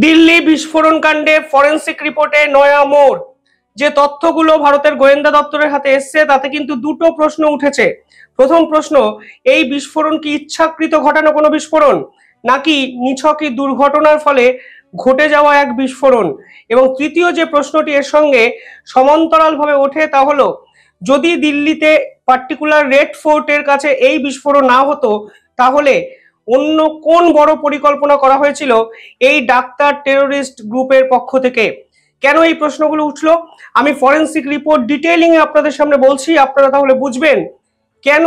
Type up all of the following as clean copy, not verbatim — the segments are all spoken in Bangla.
দিল্লি বিস্ফোরণ কাণ্ডে ফরেন্সিক রিপোর্টে নয়া মোড়। যে তথ্যগুলো ভারতের গোয়েন্দা দপ্তরের হাতে এসছে তাতে কিন্তু দুটো প্রশ্ন উঠেছে। প্রথম প্রশ্ন, এই বিস্ফোরণ কি ইচ্ছাকৃত ঘটানো কোনো বিস্ফোরণ, নাকি নিছকই দুর্ঘটনার ফলে ঘটে যাওয়া এক বিস্ফোরণ? এবং তৃতীয় যে প্রশ্নটি এর সঙ্গে সমান্তরালভাবে ওঠে তা হলো, যদি দিল্লিতে পার্টিকুলার রেড ফোর্টের কাছে এই বিস্ফোরণ না হতো তাহলে অন্য কোন বড় পরিকল্পনা করা হয়েছিল এই ডাক্তার টেরোরিস্ট গ্রুপের পক্ষ থেকে? কেন এই প্রশ্নগুলো উঠলো আমি ফরেন্সিক রিপোর্ট ডিটেইলিং এ আপনাদের সামনে বলছি, আপনারা তাহলে বুঝবেন কেন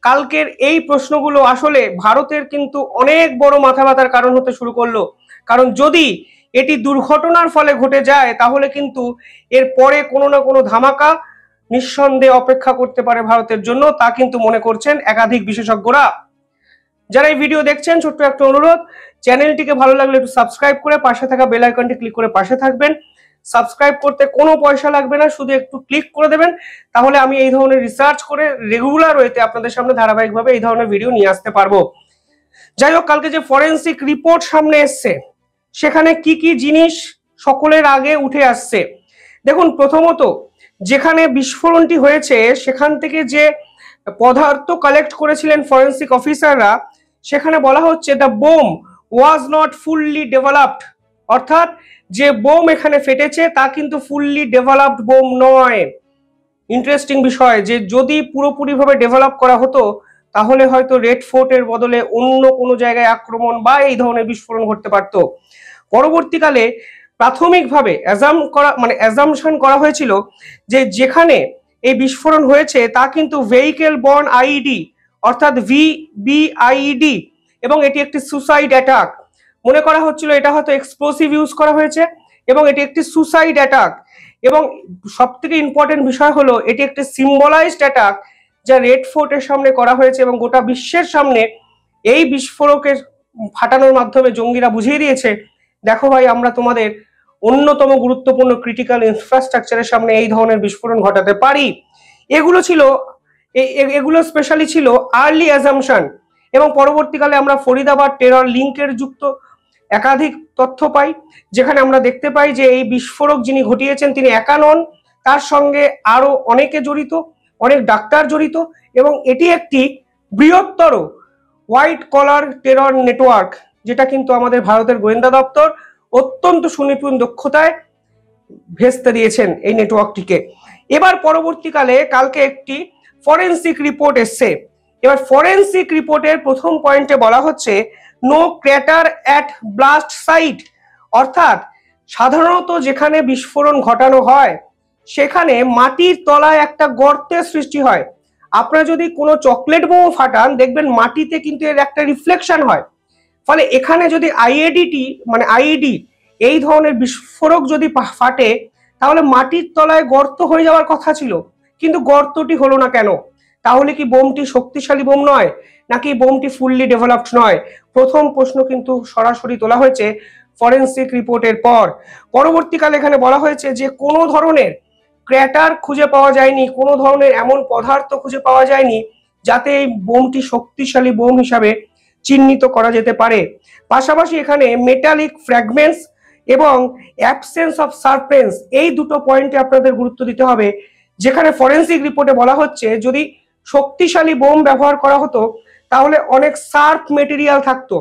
কালকের এই প্রশ্নগুলো আসলে ভারতের কিন্তু অনেক বড় মাথা ব্যথার কারণ হতে শুরু করলো। কারণ যদি এটি দুর্ঘটনার ফলে ঘটে যায় তাহলে কিন্তু এর পরে কোনো না কোনো ধামাকা নিঃসন্দেহে অপেক্ষা করতে পারে ভারতের জন্য, তা কিন্তু মনে করছেন একাধিক বিশেষজ্ঞরা। যারা এই ভিডিও দেখছেন, ছোট্ট একটা অনুরোধ, চ্যানেলটিকে ভালো লাগলে একটু সাবস্ক্রাইব করে পাশে থাকা বেল আইকনটি ক্লিক করে পাশে থাকবেন। সাবস্ক্রাইব করতে কোনো পয়সা লাগবে না, শুধু একটু ক্লিক করে দেবেন, তাহলে আমি এই ধরনের রিসার্চ করে রেগুলার ওয়েতে আপনাদের সামনে ধারাবাহিকভাবে এই ধরনের ভিডিও নিয়ে আসতে পারবো। যাই হোক, কালকে যে ফরেন্সিক রিপোর্ট সামনে এসছে সেখানে কি কি জিনিস সকলের আগে উঠে আসছে দেখুন। প্রথমত, যেখানে বিস্ফোরণটি হয়েছে সেখান থেকে যে পদার্থ কালেক্ট করেছিলেন ফরেন্সিক অফিসাররা, সেখানে বলা হচ্ছে the bomb was not fully developed, অর্থাৎ যে বোম এখানে ফেটেছে তা কিন্তু ফুললি ডেভেলপড বোম নয়। ইন্টারেস্টিং বিষয় যে যদি পুরোপুরিভাবে ডেভেলপ করা হতো তাহলে হয়তো রেড ফোর্টের বদলে অন্য কোনো জায়গায় আক্রমণ বা এই ধরনের বিস্ফোরণ ঘটতে পারত। পরবর্তীকালে প্রাথমিকভাবে অ্যাজাম্পশন করা হয়েছিল যে যেখানে এই বিস্ফোরণ হয়েছে তা কিন্তু ভেহিকেল বর্ন আইইডি অর্থাৎ ভিবিআইইডি, এবং এটি একটি সুসাইড অ্যাটাক। মনে করা হচ্ছিল এটা হয়তো এক্সপ্লোসিভ ইউজ করা হয়েছে এবং এটি একটি সুসাইড অ্যাটাক। এবং সবথেকে ইম্পর্টেন্ট বিষয় হলো এটি একটি সিম্বলাইজড অ্যাটাক যা রেড ফোর্টের সামনে করা হয়েছে এবং গোটা বিশ্বের সামনে এই বিস্ফোরকের ফাটানোর মাধ্যমে জঙ্গিরা বুঝিয়ে দিয়েছে, দেখো ভাই, আমরা তোমাদের অন্যতম গুরুত্বপূর্ণ ক্রিটিক্যাল ইনফ্রাস্ট্রাকচারের সামনে এই ধরনের বিস্ফোরণ ঘটাতে পারি। এগুলো স্পেশালি ছিল আর্লি অ্যাজাম্পশন। এবং পরবর্তীকালে আমরা ফরিদাবাদ টেরর লিঙ্কের যুক্ত একাধিক তথ্য পাই, যেখানে আমরা দেখতে পাই যে এই বিস্ফোরক যিনি ঘটিয়েছেন তিনি একা নন, তার সঙ্গে আরো অনেকে জড়িত, অনেক ডাক্তার জড়িত, এবং এটি একটি বৃহত্তর হোয়াইট কলার টেরর নেটওয়ার্ক, যেটা কিন্তু আমাদের ভারতের গোয়েন্দা দপ্তর অত্যন্ত সুনিপুণ দক্ষতায় ভেস্তে দিয়েছেন এই নেটওয়ার্কটিকে। এবার পরবর্তীকালে কালকে একটি ফরেন্সিক রিপোর্ট এসছে। এবার ফরেন্সিক রিপোর্টের প্রথম পয়েন্টে বলা হচ্ছে no crater at blast site, অর্থাৎ সাধারণত যেখানে বিস্ফোরণ ঘটানো হয় সেখানে মাটির তলায় একটা গর্তের সৃষ্টি হয়। আপনারা যদি কোনো চকলেট বোম ফাটান দেখবেন মাটিতে কিন্তু এর একটা রিফ্লেকশন হয়। ফলে এখানে যদি আইইডি এই ধরনের বিস্ফোরক যদি ফাটে তাহলে মাটির তলায় গর্ত হয়ে যাওয়ার কথা ছিল, কিন্তু গর্তটি হলো না কেন? তাহলে কি বোমটি শক্তিশালী বোম নয়, নাকি বোমটি ফুললি ডেভেলপড নয়? প্রথম প্রশ্ন কিন্তু সরাসরি তোলা হয়েছে ফরেন্সিক রিপোর্টের পর। পরবর্তীকালে এখানে বলা হয়েছে যে কোনো ধরনের ক্র্যাটার খুঁজে পাওয়া যায়নি, কোনো ধরনের এমন পদার্থ খুঁজে পাওয়া যায়নি যাতে এই বোমটি শক্তিশালী বোম হিসাবে চিহ্নিত করা যেতে পারে। পাশাপাশি এখানে মেটালিক ফ্র্যাগমেন্টস এবং অ্যাবসেন্স অফ সারফেস, এই দুটো পয়েন্টে আপনাদের গুরুত্ব দিতে হবে। যেখানে ফরেন্সিক রিপোর্টে বলা হচ্ছে যদি শক্তিশালী বোম ব্যবহার করা হতো তাহলে অনেক শার্প মেটেরিয়াল থাকতো,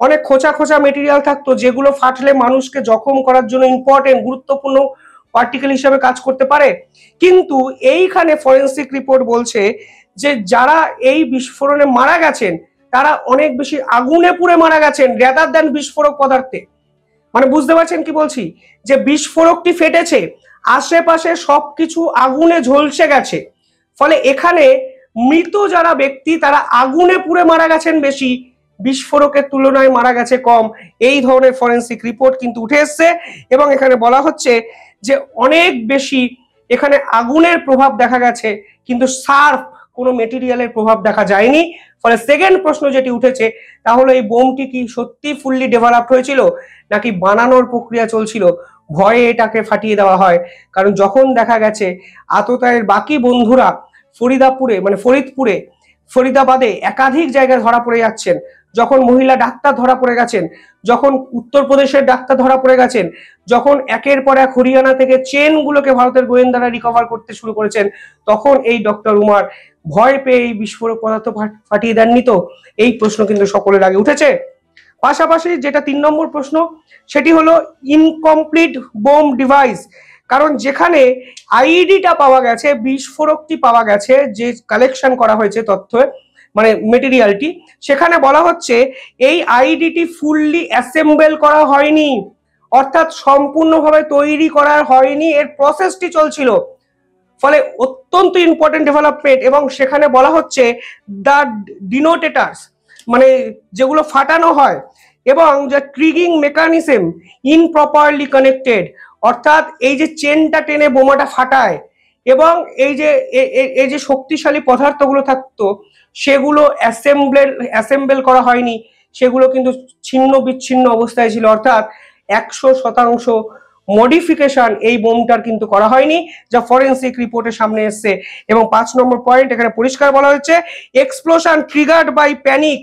অনেক খোঁচা খোঁচা মেটেরিয়াল থাকতো, যেগুলো ফাটলে মানুষকে জখম করার জন্য ইম্পর্টেন্ট গুরুত্বপূর্ণ পার্টিকেল হিসেবে কাজ করতে পারে। কিন্তু এইখানে ফরেন্সিক রিপোর্ট বলছে যে যারা এই বিস্ফোরণে মারা গেছেন তারা অনেক বেশি আগুনে পুড়ে মারা গেছেন রেদার দ্যান বিস্ফোরক পদার্থে। মানে বুঝতে পারছেন কি বলছি? যে বিস্ফোরকটি ফেটেছে, আশেপাশে সবকিছু আগুনে ঝলসে গেছে, ফলে এখানে মৃত যারা ব্যক্তি তারা আগুনে পুড়ে মারা গেছেন বেশি, বিস্ফোরকের তুলনায় মারা গেছে কম। এই ধরনের ফরেন্সিক রিপোর্ট কিন্তু উঠে এসছে এবং এখানে বলা হচ্ছে যে অনেক বেশি এখানে আগুনের প্রভাব দেখা গেছে কিন্তু শার্প কোনো মেটেরিয়ালের প্রভাব দেখা যায়নি। ফলে সেকেন্ড প্রশ্ন যেটি উঠেছে তাহলে এই বোমটি কি সত্যি ফুললি ডেভেলপড হয়েছিল নাকি বানানোর প্রক্রিয়া চলছিল, ভয়ে এটাকে ফাটিয়ে দেওয়া হয়। কারণ যখন দেখা গেছে আততায়ের বাকি বন্ধুরা ফরিদাবাদে একাধিক জায়গায় ধরা পড়ে যাচ্ছেন, যখন মহিলা ডাক্তার ধরা পড়ে গেছেন, যখন উত্তরপ্রদেশের ডাক্তার ধরা পড়ে গেছেন, যখন একের পর এক হরিয়ানা থেকে চেনগুলোকে ভারতের গোয়েন্দারা রিকভার করতে শুরু করেছেন, তখন এই ডক্টর উমার ভয় পেয়ে এই বিস্ফোরক পদার্থ ফাটিয়ে দেননি তো? এই প্রশ্ন কিন্তু সকলের আগে উঠেছে। পাশাপাশি যেটা 3 নম্বর প্রশ্ন, সেটি হলো ইনকমপ্লিট বোম ডিভাইস। কারণ যেখানে আইডিটা পাওয়া গেছে, বিস্ফোরকটি পাওয়া গেছে, যে কালেকশন করা হয়েছে তথ্য মানে মেটেরিয়ালটি, সেখানে বলা হচ্ছে এই আইডিটি ফুললি অ্যাসেম্বল করা হয়নি, অর্থাৎ সম্পূর্ণভাবে তৈরি করা হয়নি, এর প্রসেসটি চলছিল। ফলে অত্যন্ত ইম্পর্টেন্ট ডেভেলপমেন্ট। এবং সেখানে বলা হচ্ছে দ্য ডিনোটেটার্স, মানে যেগুলো ফাটানো হয়, এবং যে ট্রিগিং মেকানিজম ইনপ্রপারলি কানেক্টেড, অর্থাৎ এই যে চেনটা টেনে বোমাটা ফাটায় এবং এই যে শক্তিশালী পদার্থগুলো থাকতো সেগুলো অ্যাসেম্বল করা হয়নি, সেগুলো কিন্তু ছিন্ন বিচ্ছিন্ন অবস্থায় ছিল। অর্থাৎ 100% মডিফিকেশন এই বোমটার কিন্তু করা হয়নি, যা ফরেন্সিক রিপোর্টের সামনে এসছে। এবং 5 নম্বর পয়েন্ট, এখানে পরিষ্কার বলা হচ্ছে explosion triggered by panic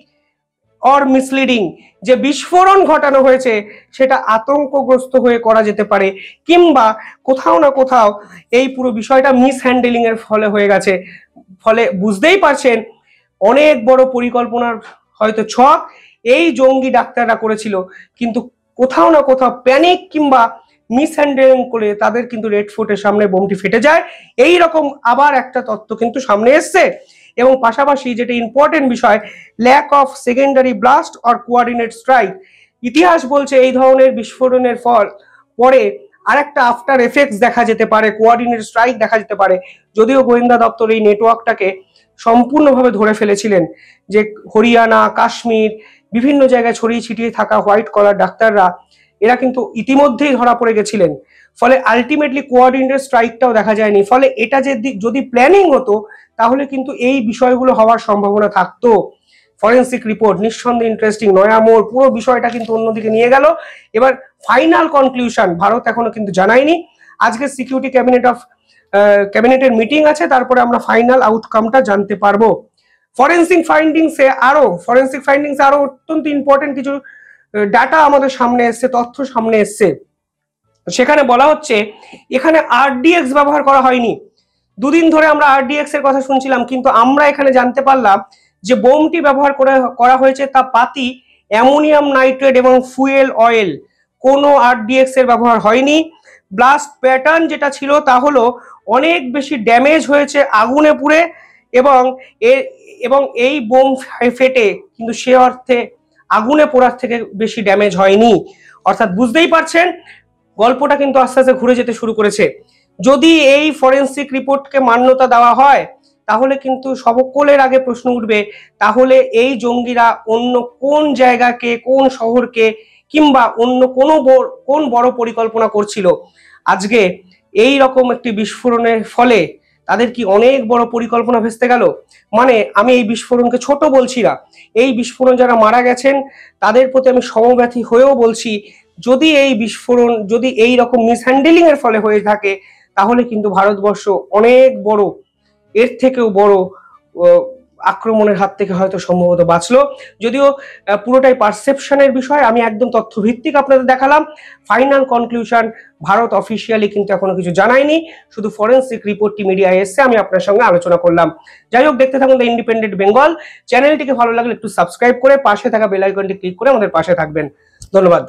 or misleading, যে বিস্ফোরণ ঘটানো হয়েছে সেটা আতঙ্কগ্রস্ত হয়ে করা যেতে পারে, কিংবা কোথাও না কোথাও এই পুরো বিষয়টা মিসহ্যান্ডেলিং এর ফলে হয়ে গেছে। ফলে বুঝতেই পারছেন অনেক বড় পরিকল্পনার হয়তো ছক এই জঙ্গি ডাক্তাররা করেছিল, কিন্তু কোথাও না কোথাও প্যানিক কিংবা মিসহ্যান্ডেলিং করে তাদের কিন্তু রেড ফোর্টের সামনে বোমটি ফেটে যায়। এই রকম আবার একটা তথ্য কিন্তু সামনে এসছে। এবং পাশাপাশি যেটা ইম্পর্টেন্ট বিষয়, lack of secondary blast or coordinate strike. ইতিহাস বলছে এই ধরনের বিস্ফোরণের ফল পরে আরেকটা আফটার এফেক্টস দেখা যেতে পারে, কোঅর্ডিনেট স্ট্রাইক দেখা যেতে পারে। যদিও গোয়েন্দা দপ্তর এই নেটওয়ার্কটাকে সম্পূর্ণভাবে ধরে ফেলেছিলেন, যে হরিয়ানা, কাশ্মীর, বিভিন্ন জায়গায় ছড়িয়ে ছিটিয়ে থাকা হোয়াইট কলার ডাক্তাররা এরা কিন্তু ইতিমধ্যেই ধরা পড়ে গেছিলেন। ফলে আলটিমেটলি কোঅর্ডিনেট স্ট্রাইকটাও দেখা যায়নি। ফলে এটা যদি প্ল্যানিং হতো তাহলে কিন্তু এই বিষয়গুলো হওয়ার সম্ভাবনা থাকতো। ফরেন্সিক রিপোর্ট নিঃসন্দেহে ইন্টারেস্টিং, নয়া মোড়, পুরো বিষয়টা কিন্তু অন্যদিকে নিয়ে গেল। এবার ফাইনাল কনক্লুশন ভারত এখনো কিন্তু জানায়নি। আজকে সিকিউরিটি ক্যাবিনেটের মিটিং আছে, তারপরে আমরা ফাইনাল আউটকামটা জানতে পারবো। ফরেন্সিক ফাইন্ডিংসে আরো অত্যন্ত ইম্পর্টেন্ট কিছু ডাটা আমাদের সামনে এসছে, তথ্য সামনে এসছে। সেখানে বলা হচ্ছে এখানে আরডিএক্স ব্যবহার করা হয়নি। দুদিন ধরে আমরা আরডিএক্স এর কথা শুনছিলাম, কিন্তু আমরা এখানে জানতে পারলাম যে বোমটি ব্যবহার করা হয়েছে তা পাতি, অ্যামোনিয়াম নাইট্রেট এবং ফুয়েল অয়েল। কোনো আরডিএক্স এর ব্যবহার হয়নি। ব্লাস্ট প্যাটার্ন যেটা ছিল তা হলো অনেক বেশি ড্যামেজ হয়েছে আগুনে পুড়ে, এবং এই বোম ফেটে কিন্তু সে অর্থে আগুনে পোড়ার থেকে বেশি ড্যামেজ হয়নি। অর্থাৎ বুঝতেই পারছেন গল্পটা কিন্তু আস্তে আস্তে ঘুরে যেতে শুরু করেছে। যদি এই ফরেন্সিক রিপোর্টকে মান্যতা দেওয়া হয় তাহলে কিন্তু সকলের আগে প্রশ্ন উঠবে, তাহলে এই জঙ্গিরা অন্য কোন জায়গাকে, কোন শহরকে, কিংবা অন্য কোন বড় পরিকল্পনা করছিল। আজকে এই রকম একটি বিস্ফোরণের ফলে তাদের কি অনেক বড় পরিকল্পনা ভেস্তে গেল? মানে আমি এই বিস্ফোরণকে ছোট বলছি না, এই বিস্ফোরণ যারা মারা গেছেন তাদের প্রতি আমি সমব্যথী হয়েও বলছি, যদি এই বিস্ফোরণ যদি এই রকম মিসহ্যান্ডেলিং এর ফলে হয়ে থাকে তাহলে কিন্তু ভারতবর্ষ অনেক বড়, এর থেকেও বড় আক্রমণের হাত থেকে হয়তো সম্ভবত বাঁচলো। যদিও পুরোটাই পারসেপশনের বিষয়, আমি একদম তথ্যভিত্তিক আপনাদের দেখালাম। ফাইনাল কনক্লুশন ভারত অফিসিয়ালি কিন্তু এখনো কিছু জানায়নি, শুধু ফরেন্সিক রিপোর্টটি মিডিয়ায় এসছে, আমি আপনার সঙ্গে আলোচনা করলাম। যাই হোক, দেখতে থাকুন দ্য ইন্ডিপেন্ডেন্ট বেঙ্গল। চ্যানেলটিকে ভালো লাগলে একটু সাবস্ক্রাইব করে পাশে থাকা বেল আইকনটি ক্লিক করে আমাদের পাশে থাকবেন। ধন্যবাদ।